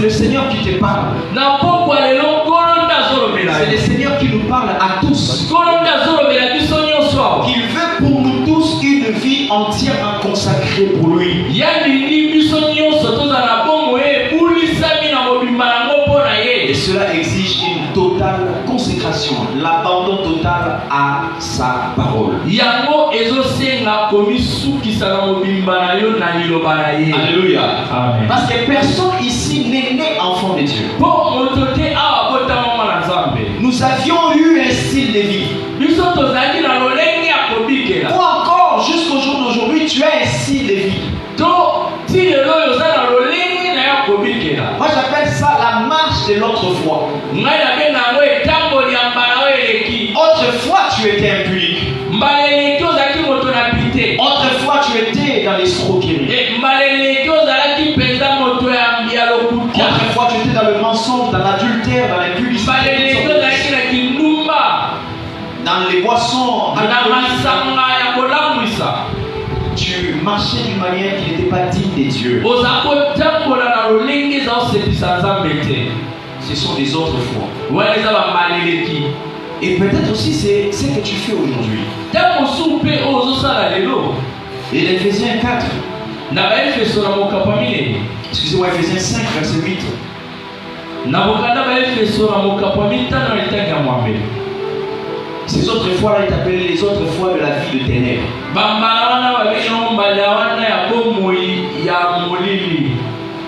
le Seigneur qui te parle. C'est le Seigneur qui nous parle à tous. Qu'il veut pour nous tous une vie entièrement consacrée pour lui. Et cela exige une totale consécration, l'abandon total à sa parole. Alléluia. Amen. Parce que personne ici n'est né enfant de Dieu. Nous avions eu un style de vie. Ou encore, jusqu'au jour d'aujourd'hui, tu as un style de vie. Moi j'appelle ça la marche de l'autrefois. Autrefois tu étais impudique. Autrefois tu étais dans l'escroquerie. Autrefois tu étais dans le mensonge, dans l'adultère, dans l'impudicité, dans les boissons. Tu marchais d'une manière qui n'était pas digne des dieux. Ce sont des autres fois. Et peut-être aussi c'est ce que tu fais aujourd'hui. Et l'Éphésiens 4. Excusez-moi, Éphésiens 5, verset 8. Ces autres fois là, il t'appelait les autres fois de la vie de ténèbres.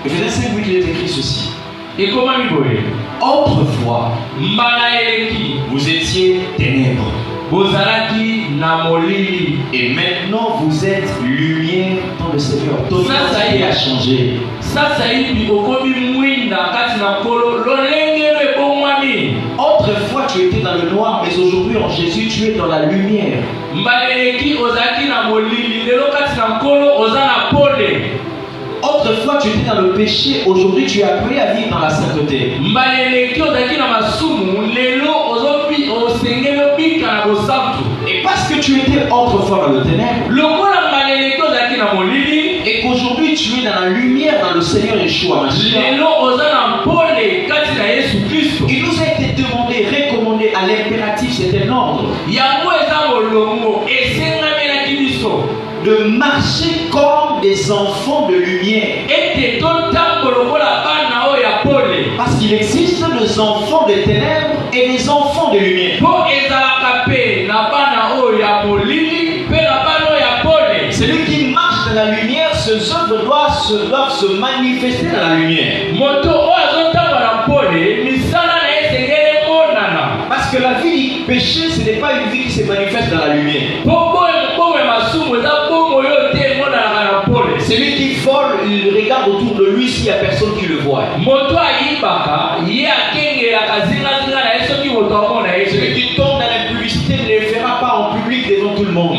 Éphésiens 5, 8, il est écrit ceci. Autrefois, vous étiez ténèbres. Et maintenant vous êtes lumière dans le Seigneur. Ton identité a changé. Autrefois tu étais dans le noir, mais aujourd'hui en Jésus tu es dans la lumière. Autrefois tu étais dans le péché, aujourd'hui tu es appelé à vivre dans la sainteté. Et parce que tu étais autrefois dans le ténèbre, et qu'aujourd'hui tu es dans la lumière dans le Seigneur Yeshua Mashiach, il nous a été demandé, recommandé à l'impératif, c'est un ordre, de marcher comme des enfants de lumière. Parce qu'il existe des enfants de ténèbres et des enfants de lumière. Celui qui marche dans la lumière, ses œuvres doivent se manifester dans la lumière. Parce que la vie du péché, ce n'est pas une vie qui se manifeste dans la lumière. Celui qui vole, il regarde autour de lui s'il n'y a personne qui le voit. Celui qui tombe dans l'impudicité ne le fera pas en public devant tout le monde.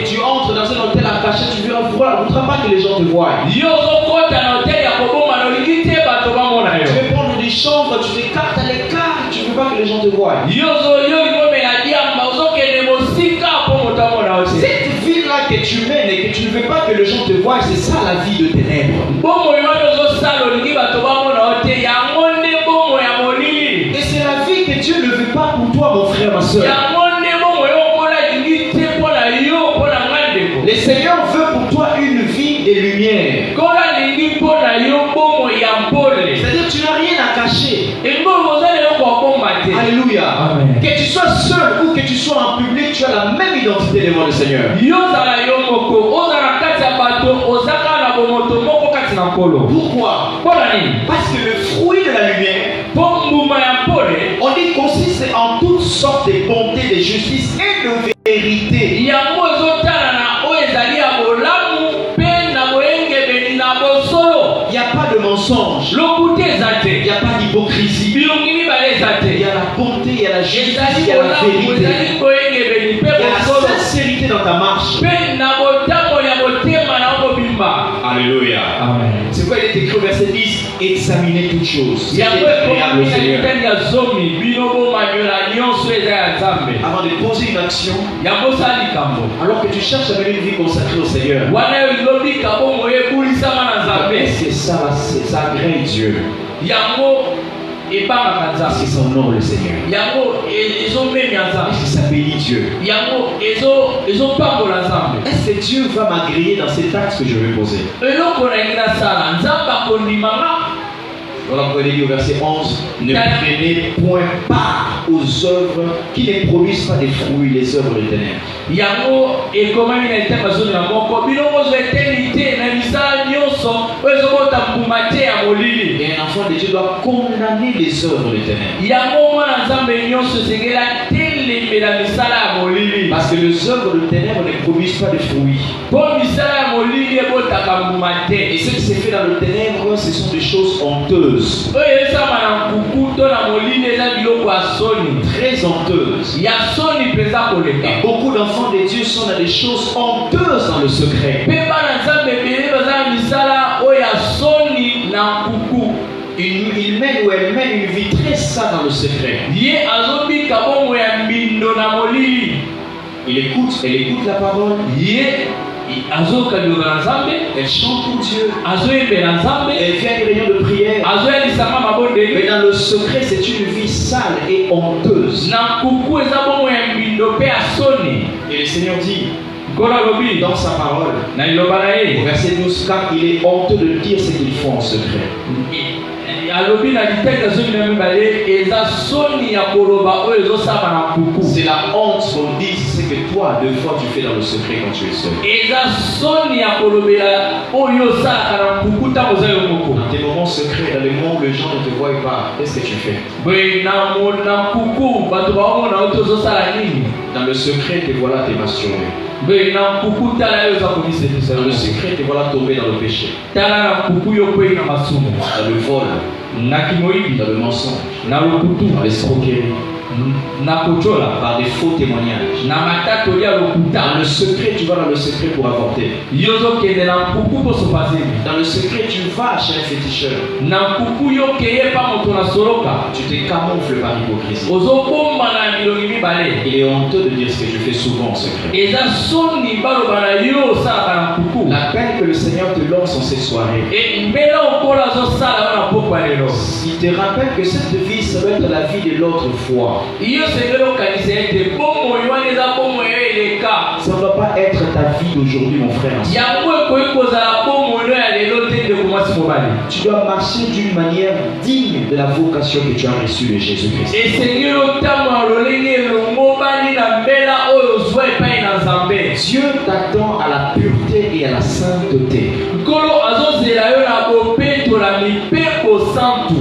Tu entres dans un hôtel à cachet, tu ne voudras pas que les gens te voient. Tu veux prendre des chambres, tu t'écartes à l'écart, tu ne veux pas que les gens te voient. Cette vie-là que tu mènes et que tu ne veux pas que les gens te voient, c'est ça la vie de ténèbres. Et c'est la vie que Dieu ne veut pas pour toi, mon frère, ma soeur. Le Seigneur veut pour toi une vie de lumière. C'est-à-dire que tu n'as rien à cacher. Alléluia. Amen. Que tu sois seul ou que tu sois en public, tu as la même identité devant le Seigneur. Pourquoi? Parce que le fruit de la lumière, on dit, consiste en toutes sortes de bonté, de justice et de vérité. Il n'y a pas de mensonge. Il n'y a pas d'hypocrisie. Il y a la bonté, il y a la justice, il y a la vérité. Il y a la sincérité dans ta marche. Alléluia. Amen. C'est quoi il est écrit au verset 10? examinez toutes choses. Soyez agréable au Seigneur. Avant de poser une action, alors que tu cherches à mener une vie consacrée au Seigneur, est-ce que ça agrée Dieu? Parce que ça honore le Seigneur. Est-ce que ça bénit Dieu? Est-ce que Dieu va m'agréer dans cet acte que je vais poser? Voilà, vous allez dire au verset 11, ne prenez point part aux œuvres qui ne produisent pas des fruits, les œuvres des ténèbres. Et un enfant de Dieu doit condamner les œuvres des ténèbres. Parce que les œuvres de ténèbres ne produisent pas de fruits. Et ce qui s'est fait dans le ténèbre, ce sont des choses honteuses. Très honteuses. Et beaucoup d'enfants de Dieu sont dans des choses honteuses dans le secret. Il mène ou elle mène une vie très sale dans le secret. Elle écoute la parole. Elle chante pour Dieu. Elle vient à une réunion de prière. Mais dans le secret, c'est une vie sale et honteuse. Et le Seigneur dit dans sa parole, au verset 12, car il est honteux de dire ce qu'ils font en secret. C'est la honte qu'on dise ce que toi, deux fois, tu fais dans le secret quand tu es seul. Dans tes moments secrets, dans les moments où les gens ne te voient pas, qu'est-ce que tu fais? Dans le secret, te voilà te masturber. Dans le secret, te voilà tomber dans le péché. Dans le vol. Dans le mensonge. Dans l'escroquerie. Par des faux témoignages. Dans le secret, tu vas dans le secret pour avorter. Dans le secret, tu vas chez un féticheur. Tu te camoufles par hypocrisie. Il est honteux de dire ce que je fais souvent en secret. La peine que le Seigneur te lance en ces soirées, il te rappelle que cette vie, ça doit être la vie de l'autre foi. Ça ne doit pas être ta vie d'aujourd'hui, mon frère. Tu dois marcher d'une manière digne de la vocation que tu as reçue de Jésus-Christ. Dieu t'attend à la pureté et à la sainteté.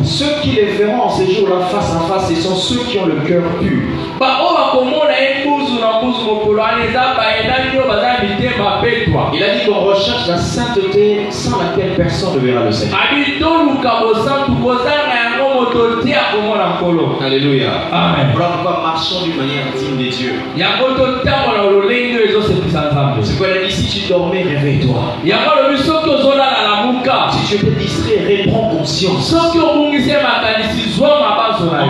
Ceux qui les verront en ces jours-là face à face, ce sont ceux qui ont le cœur pur. Il a dit qu'on recherche la sainteté sans laquelle personne ne verra le Seigneur. Alléluia. Amen. Pourquoi marchons d'une manière digne de Dieu. C'est quoi la dit? Si tu dormais, réveille-toi. Si tu étais distrait, reprends conscience. En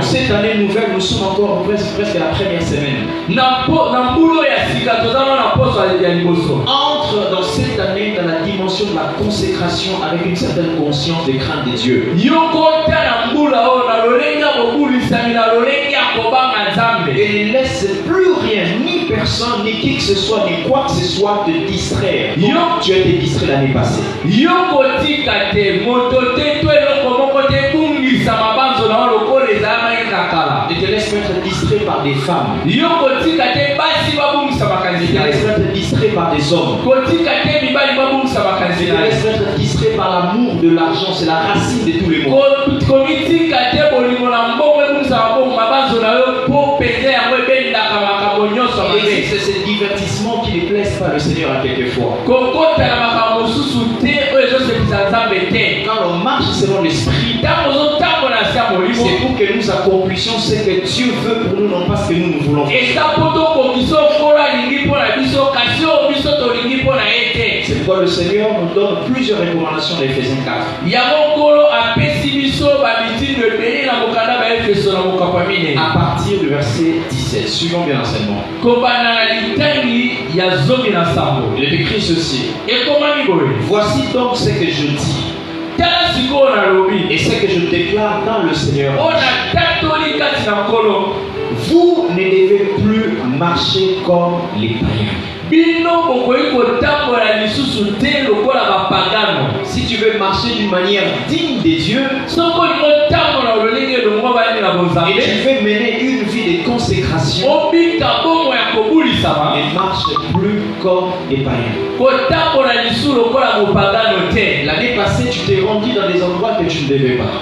cette année nouvelle, nous sommes encore presque à la première semaine. Entre dans cette année dans la dimension de la consécration avec une certaine conscience des craintes de Dieu. Et ne laisse plus rien, ni personne, ni qui que ce soit, ni quoi que ce soit te distraire. Tu as été distrait l'année passée. Ne te laisse pas être distrait par des femmes. Ne te laisse pas être distrait par des hommes. Ne te laisse pas être distrait par l'amour de l'argent. C'est la racine de tous les maux. C'est ce divertissement qui ne plaise pas le Seigneur à quelquefois. Quand on marche selon l'esprit, c'est pour que nous accomplissions ce que Dieu veut pour nous, non pas ce que nous voulons. C'est pourquoi le Seigneur nous donne plusieurs recommandations d'Éphésiens 4. À partir du verset 17, suivons bien l'enseignement. Il est écrit ceci. Voici donc ce que je dis. Et ce que je déclare dans le Seigneur. Vous ne devez plus marcher comme les païens. Si tu veux marcher d'une manière digne des dieux, et tu veux mener une vie de consécration, ne marche plus comme les païens. L'année passée, tu t'es rendu dans des endroits que tu ne devais pas.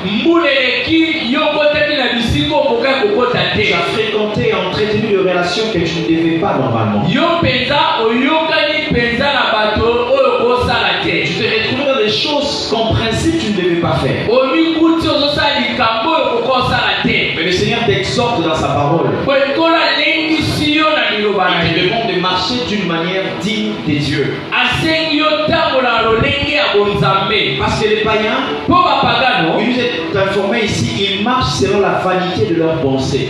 Tu as fréquenté et entretenu de relations que tu ne devais pas normalement. Tu t'es retrouvé dans des choses qu'en principe tu ne devais pas faire. Mais le Seigneur t'exhorte dans sa parole. Il te demande de marcher d'une manière digne des dieux. Parce que les païens, il nous est informé ici, ils marchent selon la vanité de leurs pensées.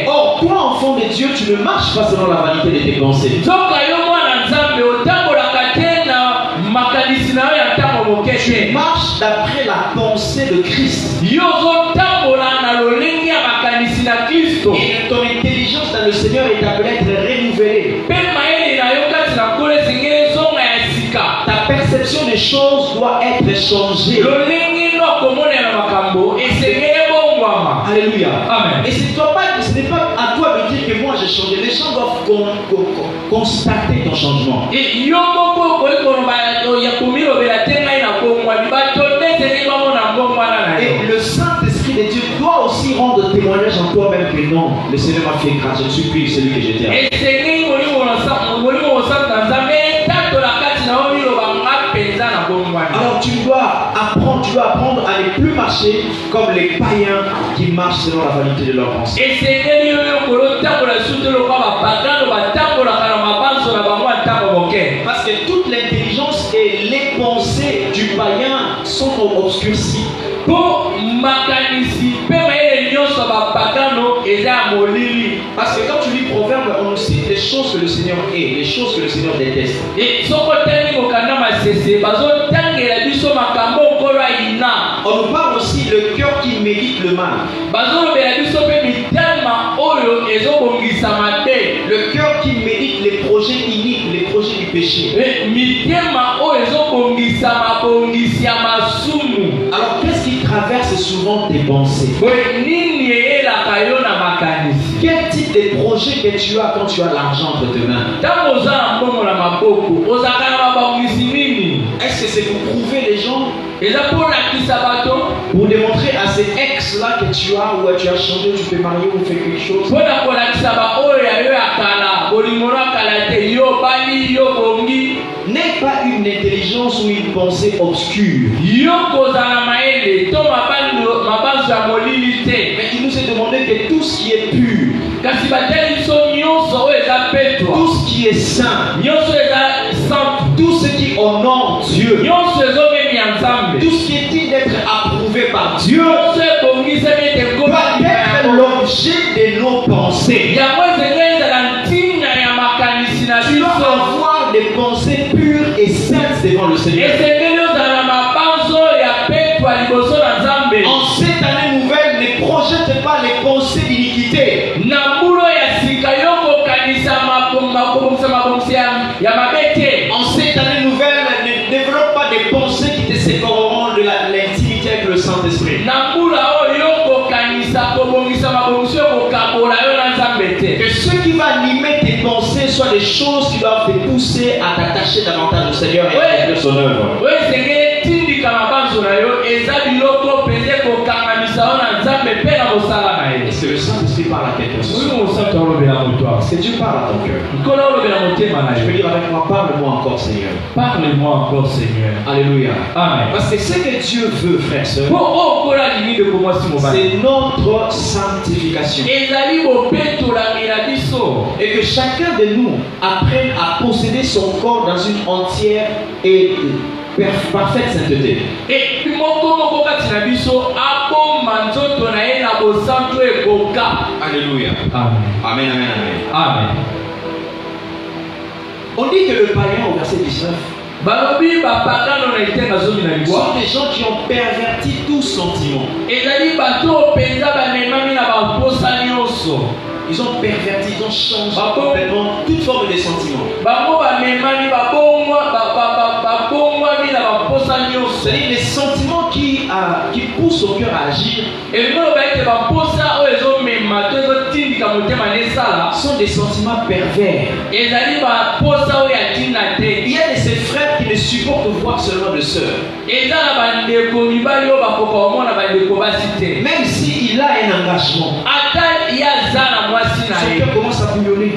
Or, toi, enfant de Dieu, tu ne marches pas selon la vanité de tes pensées. Tu marches d'après la pensée de Christ. Et ton intelligence dans le Seigneur est appelée à être renouvelée. Ta perception des choses doit être changée. Alléluia. Amen. Et ce n'est pas à toi de dire que moi j'ai changé. Les gens doivent constater ton changement. Et le Saint-Esprit de Dieu doit aussi rendre témoignage en toi-même que non, le Seigneur m'a fait grâce, je ne suis plus celui que j'étais avant. Alors tu dois apprendre à ne plus marcher comme les païens qui marchent selon la vanité de leurs pensées. Parce que toute l'intelligence et les pensées du païen sont obscurcies. Parce que quand tu lis Proverbe, on nous cite les choses que le Seigneur est, les choses que le Seigneur déteste. On nous parle aussi le cœur qui médite le mal. Le cœur qui médite les projets iniques, les projets du péché. Alors qu'est-ce qui traverse souvent tes pensées? Quel type de projet que tu as quand tu as l'argent entre tes mains? Est-ce que c'est pour prouver les gens? Pour démontrer à ces ex-là que tu as, ou tu as changé, tu peux marier ou faire quelque chose? N'est pas une intelligence ou une pensée obscure. Mais il nous est demandé que tout ce qui est pur, tout ce qui est saint, tout ce qui honore Dieu, tout ce qui est digne d'être approuvé par Dieu, doit être l'objet de nos pensées. Tu dois avoir des pensées pures et saintes devant le Seigneur. En cette année nouvelle, ne projette pas les pensées d'iniquité. En cette année nouvelle, ne développe pas des pensées qui te sépareront de l'intimité avec le Saint-Esprit. Que ce qui va animer tes pensées soit des choses qui doivent te pousser à t'attacher davantage au Seigneur et à faire son œuvre. Est-ce que le Saint-Esprit parle à quelqu'un? Est-ce que Dieu parle à ton cœur? Je peux dire avec moi, parle-moi encore, Seigneur. Parle-moi encore, Seigneur. Alléluia. Amen. Parce que ce que Dieu veut, frère et soeur, c'est notre sanctification. Et que chacun de nous apprenne à posséder son corps dans une entière et parfaite sainteté. Alléluia. Amen. Amen, amen, amen. Amen. On dit que le païen au verset 19 sont des gens qui ont perverti tout sentiment. Ils ont perverti, ils ont changé complètement toute forme de sentiment. C'est-à-dire les sentiments qui poussent au cœur à agir sont des sentiments pervers. Il y a de ces frères qui ne supportent voir seulement de sœurs. Même s'il a un engagement, son cœur commence à bouillonner.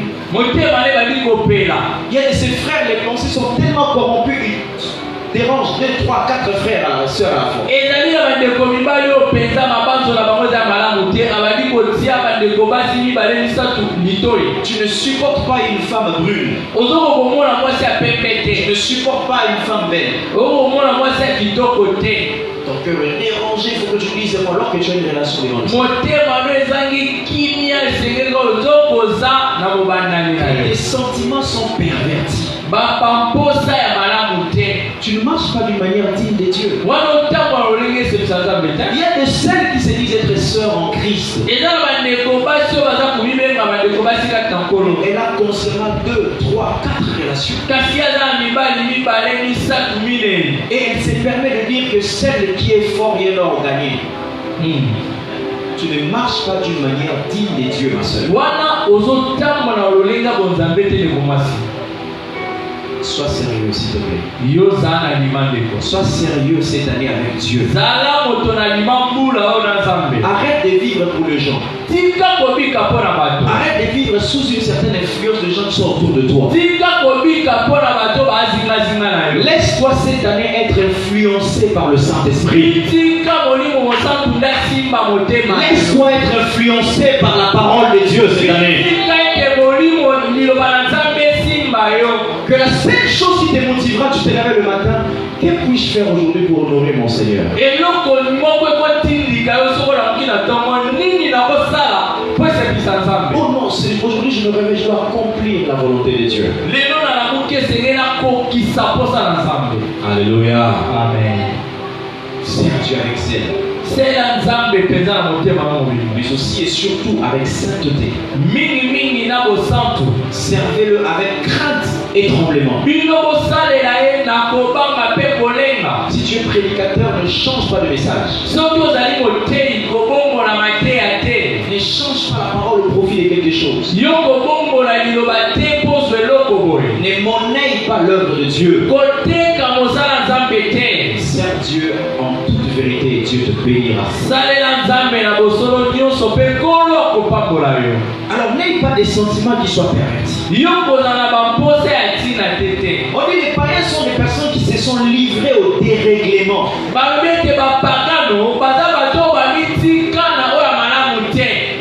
Il y a de ces frères, les pensées sont tellement corrompues, ils dérangent 2, 3, 4 frères à la sœur à la fois. Tu ne supportes pas une femme brune. Tu ne supportes pas une femme belle. Ton cœur est dérangé, il faut que tu dises alors que tu as une relation devant Dieu. Tes sentiments sont pervertis. Tu ne marches pas d'une manière digne de Dieu. Il y a de celles qui se disent être sœurs en Christ. Elle a constamment 2, 3, 4 relations. Et elle se permet de dire que celle qui est fort et est organisée. Tu ne marches pas d'une manière digne de Dieu, ma soeur. Sois sérieux, s'il te plaît. Sois sérieux cette année avec Dieu. Arrête de vivre pour les gens. Arrête de vivre sous une certaine influence de gens qui sont autour de toi. Laisse-toi cette année être influencé par le Saint-Esprit. Laisse-toi être influencé par la parole de Dieu cette année. Que la seule chose qui te motivera, tu te lèves le matin, que puis-je faire aujourd'hui pour honorer mon Seigneur? Oh non, aujourd'hui je me réveille, je dois accomplir la volonté de Dieu. Alléluia. Amen. Sers Dieu avec zèle. Mais aussi et surtout avec sainteté. Servez-le avec crainte et tremblement. Si tu es prédicateur, ne change pas de message. Ne change pas la parole au profit de quelque chose. Ne monnaie pas l'œuvre de Dieu. Sers Dieu en toute vérité et Dieu te bénira. Alors n'aie pas des sentiments qui soient pervertis. On dit les païens sont des personnes qui se sont livrées au dérèglement.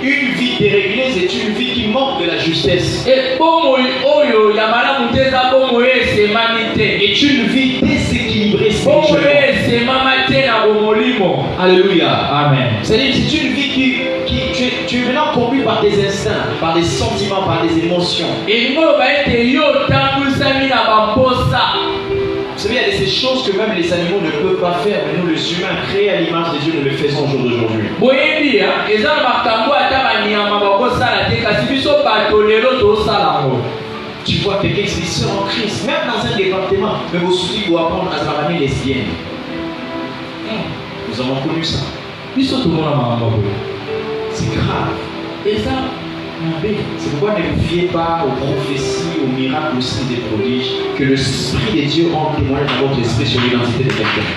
Une vie déréglée, c'est une vie qui manque de la justesse. Et une vie déséquilibrée spirituellement. Alléluia. Amen. C'est-à-dire que c'est une vie tu es maintenant conduit par des instincts, par des sentiments, par des émotions. Vous savez, il y a ces choses que même les animaux ne peuvent pas faire, mais nous les humains créés à l'image de Dieu, nous le faisons au jour d'aujourd'hui. Tu vois quelqu'un qui se dit sœur en Christ, même dans un département, mais vos soucis doivent apprendre à travailler lesbienne. Nous avons connu ça. C'est grave. C'est pourquoi ne vous fiez pas aux prophéties, aux miracles, aux signes des prodiges, que le Esprit de Dieu en témoigne dans votre esprit sur l'identité de quelqu'un.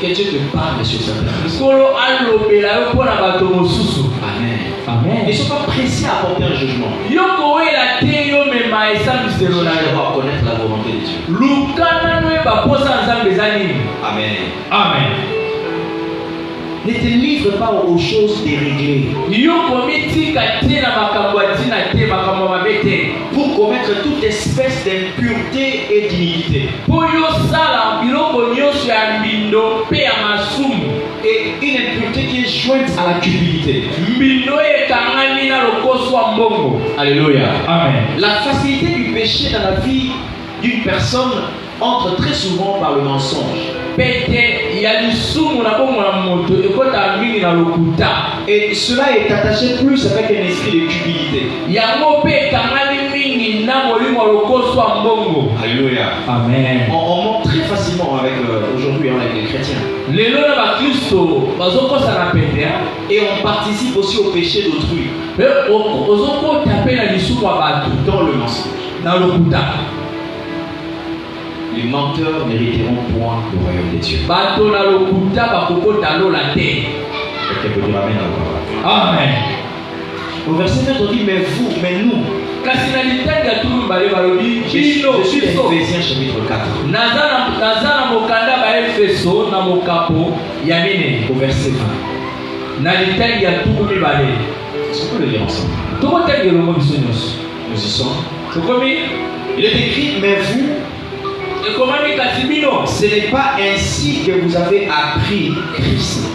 Que Dieu te parle sur sa personne. Amen. Amen. Ils ne sont pas pressés à apporter un jugement. Ils doivent connaître la volonté de Dieu. Amen. Amen. Amen. Ne te livre pas aux choses déréglées. Pour commettre toute espèce d'impureté et d'iniquité. Et une impureté qui est jointe à la cupidité. Alléluia. Amen. La facilité du péché dans la vie d'une personne entre très souvent par le mensonge. Et cela est attaché plus avec un esprit de cupidité. Alléluia. Amen. On monte très facilement avec aujourd'hui avec les chrétiens. Et on participe aussi au péché d'autrui. Dans le mensonge. Les menteurs n'hériteront point le royaume des dieux. Quelqu'un peut dire amen encore. Amen. Au verset 9, on dit mais vous, mais nous. Je suis Éphésiens chapitre 4. Au verset 20. Est-ce qu'on peut le lire ensemble? Nous y sommes. Il est écrit mais vous. Ce n'est pas ainsi que vous avez appris Christ.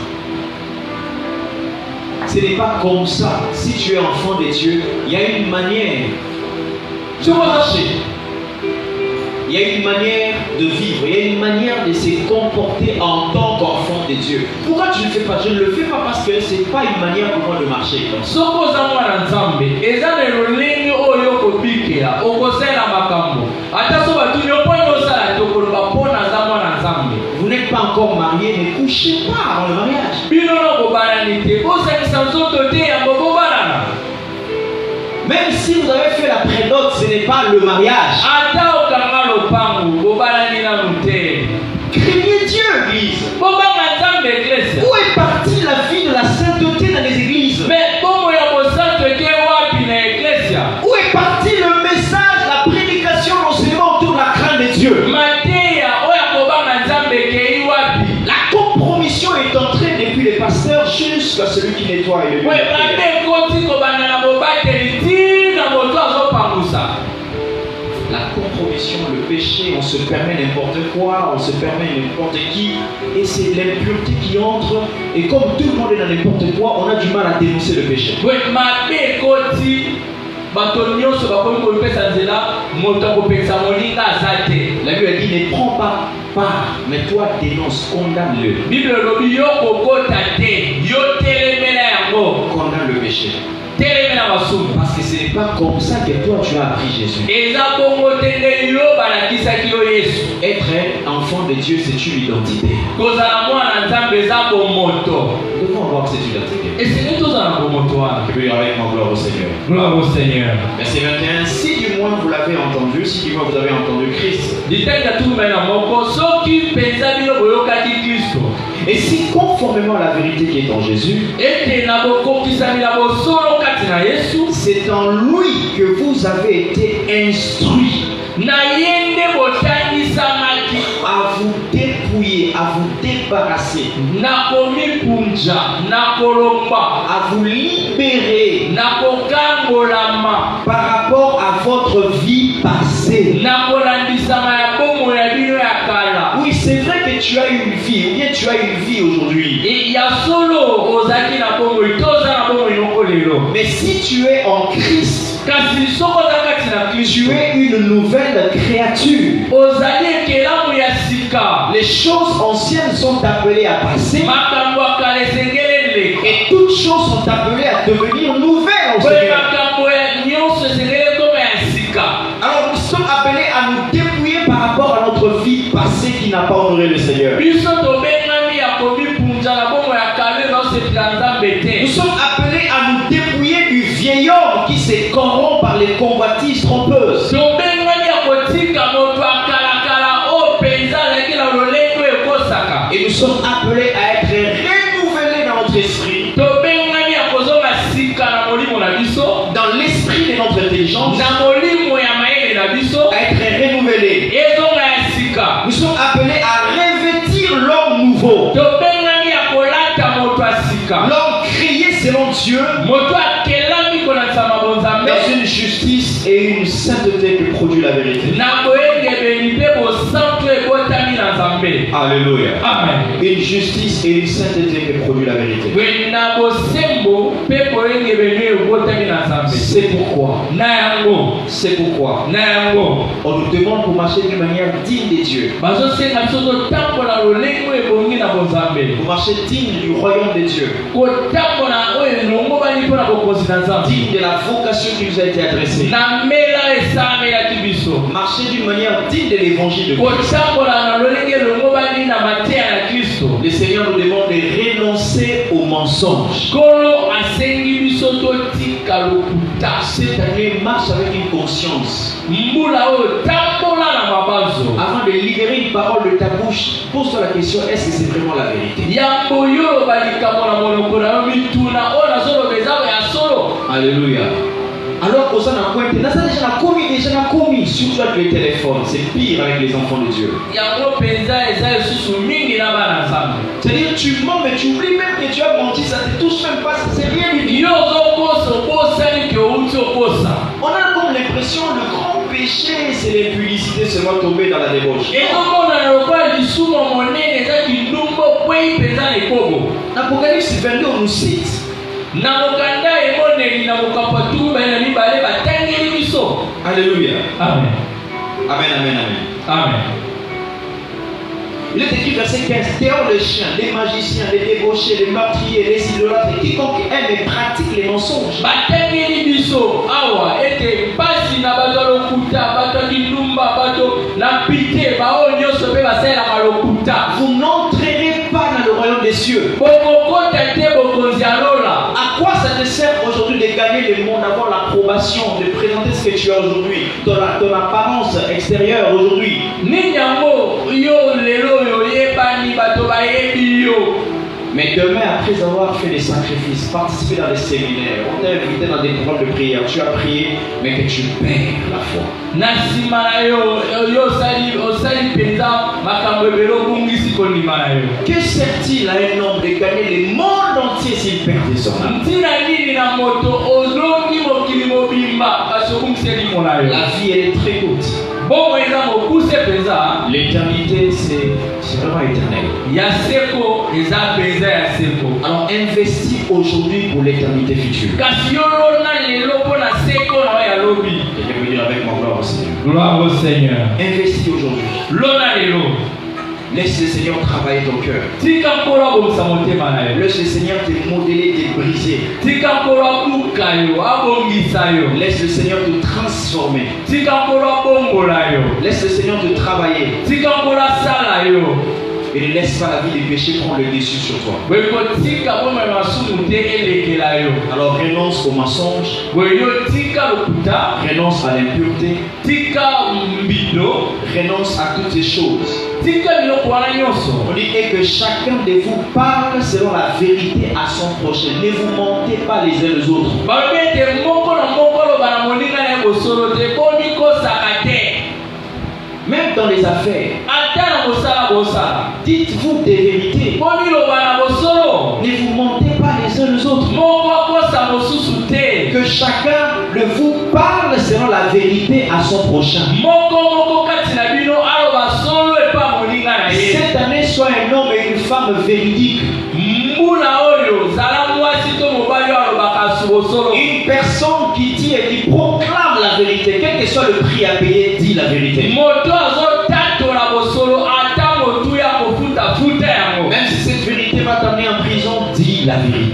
Ce n'est pas comme ça. Si tu es enfant de Dieu, il y a une manière de marcher. Il y a une manière de vivre. Il y a une manière de se comporter en tant qu'enfant de Dieu. Pourquoi tu ne le fais pas? Je ne le fais pas parce que ce n'est pas une manière pour moi de marcher comme ça. Vous n'êtes pas encore marié, ne couchez pas avant le mariage. Même si vous avez fait la prénote, ce n'est pas le mariage. Craignez Dieu, Église. Où est partie la vie de la sainteté dans les églises? Où est parti le message, la prédication, l'enseignement autour de la crainte de Dieu? La compromission est entrée depuis les pasteurs jusqu'à celui qui nettoie et le lieu. La compromission, le péché, on se permet n'importe quoi, on se permet n'importe qui, et c'est l'impureté qui entre, et comme tout le monde est dans n'importe quoi, on a du mal à dénoncer le péché. La Bible a dit ne prends pas part, mais toi dénonce, condamne-le. Condamne le péché. Parce que ce n'est pas comme ça que toi tu as appris Jésus. Être un enfant de Dieu, c'est une identité. Nous devons avoir cette identité. Je peux dire avec moi gloire au Seigneur. Gloire au Seigneur. Verset 21. Si du moins vous l'avez entendu, si du moins vous avez entendu Christ. Et si conformément à la vérité qui est en Jésus, c'est en lui que vous avez été instruits à vous dépouiller, à vous débarrasser, à vous libérer par rapport à votre vie passée. Oui, c'est vrai que tu as une vie, ou bien tu as une vie aujourd'hui. Mais si tu es en Christ, tu es une nouvelle créature. Les choses anciennes sont appelées à passer. Et toutes choses sont appelées à devenir nouvelles en Seigneur. Alors nous sommes appelés à nous dépouiller par rapport à notre vie passée qui n'a pas honoré le Seigneur. Nous sommes appelés à nous dépouiller du vieil homme qui se corrompt par les convoitises trompeuses. Et nous sommes appelés à être renouvelés dans notre esprit, dans l'esprit de notre intelligence, à être renouvelés. Nous sommes appelés à revêtir l'homme nouveau. L'homme créé selon Dieu dans une justice et une sainteté qui produit la vérité. Alléluia. Amen. Une justice et une sainteté qui produit la vérité. C'est pourquoi on nous demande pour marcher d'une manière digne des dieux. Pour marcher digne du royaume des dieux. Digne de la vocation qui nous a été adressée. Marcher d'une manière digne de l'évangile de Christ. Le Seigneur nous demande de renoncer au mensonge. Cette année, marche avec une conscience. Avant de libérer une parole de ta bouche, pose-toi la question, est-ce que c'est vraiment la vérité? Alléluia. Alors, aux gens ont pointé, déjà commis, surtout avec les téléphones. C'est pire avec les enfants de Dieu. C'est-à-dire, tu mens, mais tu oublies même que tu as menti, ça ne te touche même pas, c'est rien du tout. On a comme l'impression que le grand péché, c'est l'impudicité seulement tomber dans la débauche. L'Apocalypse 22, on nous cite. Alléluia. Amen. Amen, amen, amen. Amen. Il est écrit verset 15. Dehors les chiens, les magiciens, les débauchés, les meurtriers, les idolâtres, et quiconque aime et pratique les mensonges. Vous n'entrerez pas dans le royaume des cieux. À quoi ça te sert aujourd'hui de gagner le monde, d'avoir l'approbation, de présenter ce que tu as aujourd'hui, ton apparence extérieure aujourd'hui? Mais demain, après avoir fait des sacrifices, participé dans des séminaires, on t'a invité dans des programmes de prière, tu as prié, mais que tu perds la foi. Que sert-il à un homme de gagner le monde entier s'il perd des hommes? La vie, elle est très courte. L'éternité, c'est vraiment éternel. Alors investis aujourd'hui pour l'éternité future. Quelqu'un peut dire avec moi, gloire au Seigneur. Gloire au Seigneur. Investis aujourd'hui. Laisse le Seigneur travailler ton cœur. Laisse le Seigneur te modeler, te briser. Laisse le Seigneur te transformer. Laisse le Seigneur te travailler. Et ne laisse pas la vie du péché prendre le dessus sur toi. Alors renonce au mensonge. Renonce à l'impureté. Renonce à toutes ces choses. On dit et que chacun de vous parle selon la vérité à son prochain. Ne vous mentez pas les uns les autres. Même dans les affaires, dites-vous des vérités. Ne vous mentez pas les uns les autres. Que chacun de vous parle selon la vérité à son prochain. Cette année, sois un homme et une femme véridique. Une personne qui dit et qui proclame la vérité, quel que soit le prix à payer, dit la vérité. Même si cette vérité va t'amener en prison, dis la vérité.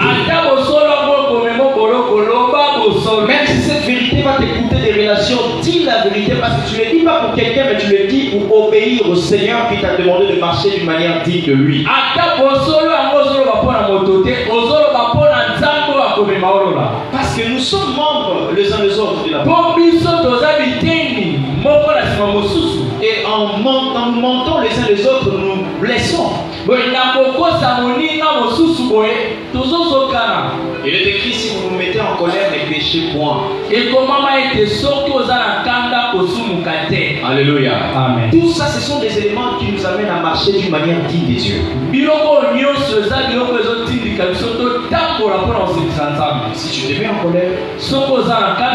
Même si cette vérité va te coûter des relations, dis la vérité, parce que tu ne le dis pas pour quelqu'un, mais tu le dis pour obéir au Seigneur qui t'a demandé de marcher d'une manière digne de lui. Parce que nous sommes membres les uns les autres de la bande. Et en nous mentant les uns les autres, nous blessons descend. Il est écrit, si vous vous mettez en colère, ne péchez point. Alléluia. Amen. Tout ça, ce sont des éléments qui nous amènent à marcher d'une manière digne des dieux. Si tu te mets en colère,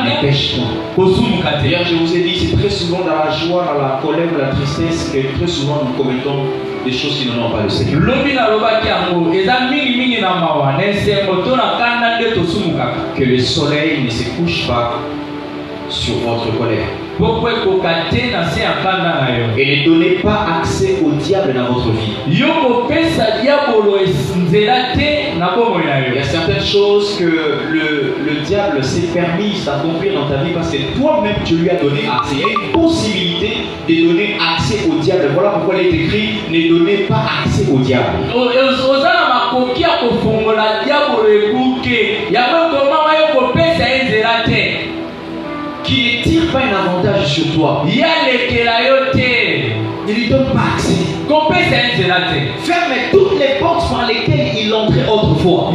ne pêche point. D'ailleurs, je vous ai dit, c'est très souvent dans la joie, dans la colère, dans la tristesse que très souvent nous commettons des choses qui n'ont pas le Seigneur. Que le soleil ne se couche pas sur votre colère. Et ne donnez pas accès au diable dans votre vie. Il y a certaines choses que le diable s'est permis d'accomplir dans ta vie parce que toi-même tu lui as donné accès. Il y a une possibilité de donner accès au diable. Voilà pourquoi il est écrit, ne donnez pas accès au diable. Qui ne tire pas un avantage sur toi. Ne lui donne pas accès. Ferme toutes les portes par lesquelles il entrait autrefois.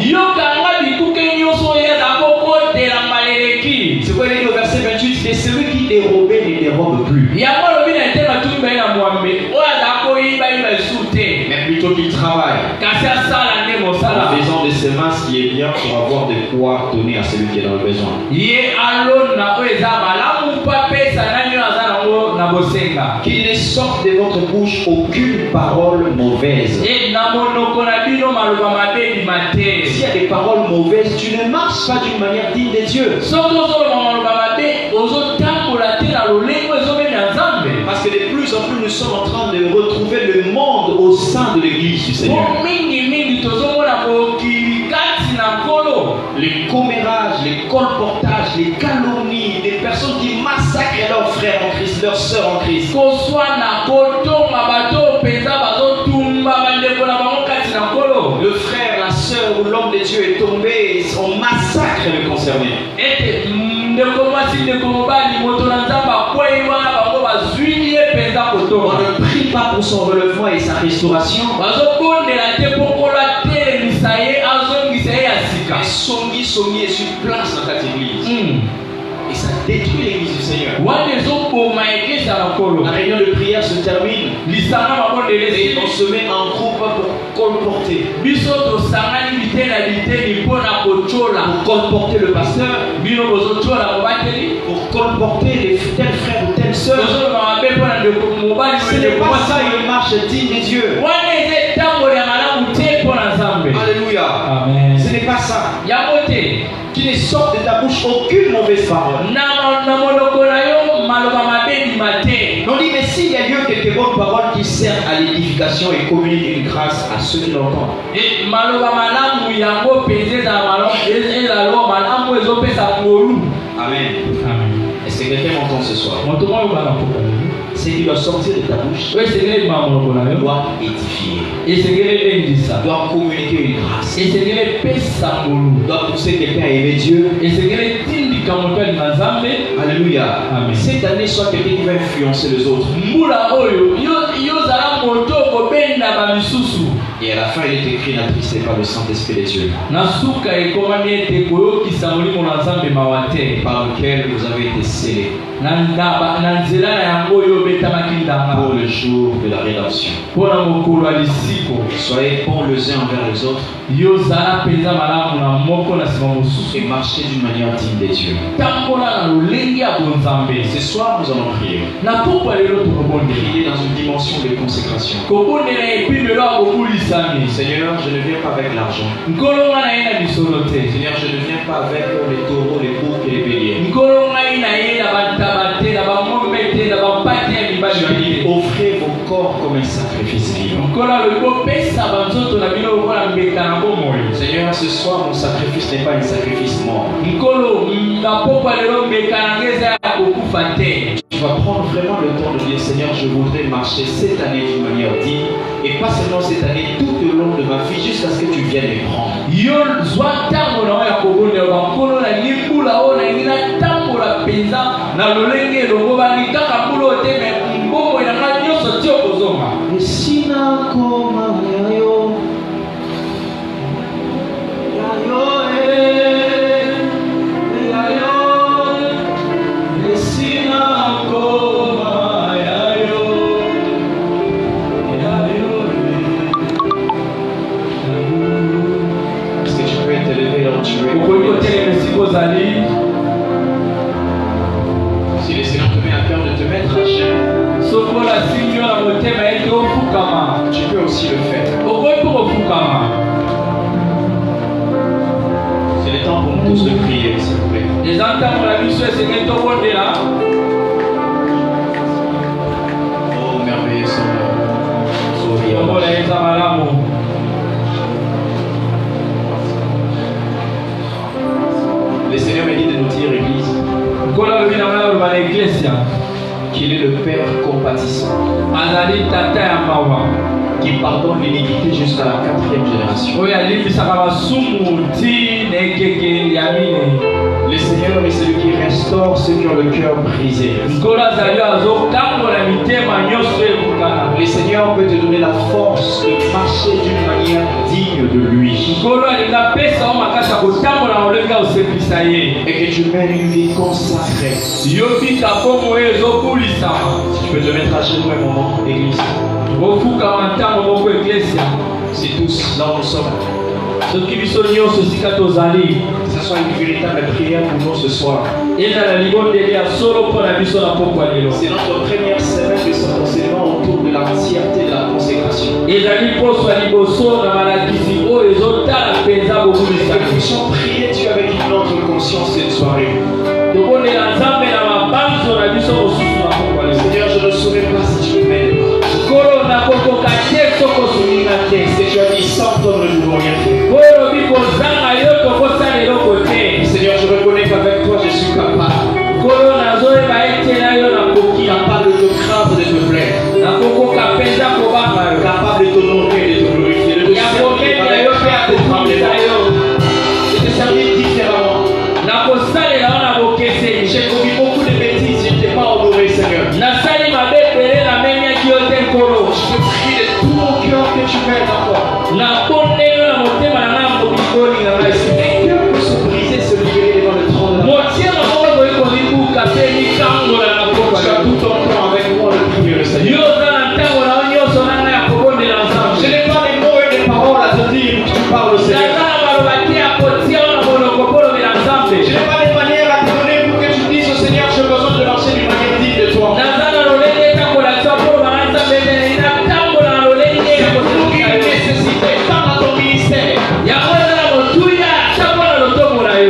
C'est quoi il dit au verset 28? C'est celui qui dérobait ne dérobe plus. Mais plutôt qu'il travaille en faisant des semences qui est bien pour avoir de quoi donner à celui qui est dans le besoin. Qu'il ne sorte de votre bouche aucune parole mauvaise. S'il y a des paroles mauvaises, tu ne marches pas d'une manière digne de Dieu. Parce que de plus en plus nous sommes en train de retrouver le monde au sein de l'église du Seigneur. Les commérages, les colportages, les calomnies, des personnes qui massacrent leurs frères en Christ, leurs sœurs en Christ. Le frère, la sœur ou l'homme de Dieu est tombé, on massacre le concerné. On ne prie pas pour son relèvement et sa restauration. Et Songi est sur place dans cette église. Et ça détruit l'église du Seigneur. La réunion de prière se termine. Et on se met en groupe pour colporter. Pour colporter le pasteur. Pour colporter les tels frères ou telles sœurs. Ce n'est pas ça une marche digne des dieux. Alléluia. Amen. Ce n'est pas ça. Qui ne sorte de ta bouche aucune mauvaise parole. On dit, mais s'il y a lieu quelques bonnes paroles qui servent à l'édification et communiquent une grâce à ceux qui l'entendent. Amen. Est-ce que quelqu'un m'entend ce soir? Ce qui doit sortir de ta bouche doit édifier, doit communiquer une grâce, doit pousser quelqu'un à aimer Dieu. Alléluia. Amen. Cette année, soit quelqu'un qui va influencer les autres. Et à la fin, il est écrit, n'attristez pas le Saint-Esprit des dieux, par lequel vous avez été scellés pour le jour de la rédemption. Soyez bons les uns envers les autres et marchez d'une manière digne des dieux. Ce soir, nous allons prier. Prier dans une dimension de consécration. Seigneur, je ne viens pas avec l'argent. Seigneur, je ne viens pas avec les taureaux, les boucs et les béliers. Je dis, offrez vos corps comme un sacrifice vivant. Seigneur, ce soir, mon sacrifice n'est pas un sacrifice mort. Tu vas prendre vraiment le temps de dire, Seigneur, je voudrais marcher cette année d'une manière digne, et pas seulement cette année, tout au long de ma vie, jusqu'à ce que tu viennes me prendre. Sina koma Oh, merveilleux Seigneur. Le Seigneur m'a dit de nous dire, Église, qu'il est le Père compatissant, qui pardonne l'iniquité jusqu'à la 4e génération. Le Seigneur est celui qui restaure ceux qui ont le cœur brisé. Le Seigneur peut te donner la force de marcher d'une manière digne de lui. Et que tu mènes une vie consacrée. Si tu peux te mettre à genoux un moment, Église. C'est tous là où nous sommes. Ce soit une véritable prière pour nous ce soir. C'est notre première semaine de cet enseignement autour de l'entièreté de la consécration. Et que nous puissions prier Dieu avec une autre conscience cette soirée. Seigneur, je ne saurais pas si tu m'aides pas. Si tu as dit sans toi nous ne pouvons rien faire. Seigneur, je reconnais qu'avec toi je suis capable. Capable de te craindre, de te plaire. Capable de t'honorer, de te glorifier, de te servir différemment. J'ai commis beaucoup de bêtises, je ne t'ai pas honoré, Seigneur. Je te prie de tout mon cœur que tu m'aides encore. Laisse mes cœurs pour se briser, se libérer devant le trône de la grâce. Tu as tout ton temps avec moi de prier le Seigneur. Je n'ai pas des mots et des paroles à te dire pour que tu parles au Seigneur. Je n'ai pas des manières à te donner pour que tu dises au Seigneur, j'ai besoin de marcher d'une manière digne de toi. C'est une nécessité tant dans ton ministère,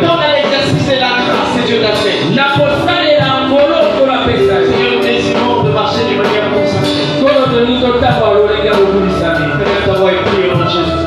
tant dans l'exercice de la grâce que Dieu t'a fait. Seigneur, nous désirons de marcher d'une manière consacrée. Peut-être d'avoir écrit au nom de Jésus.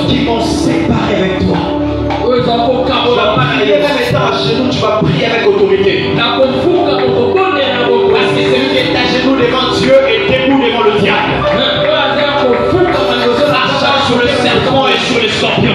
qui m'ont séparé avec toi. Tu vas pas prier même étant à genoux, tu vas prier avec autorité. Parce que celui qui est à genoux devant Dieu est debout devant le diable. Marchant sur le serpent et sur les scorpions.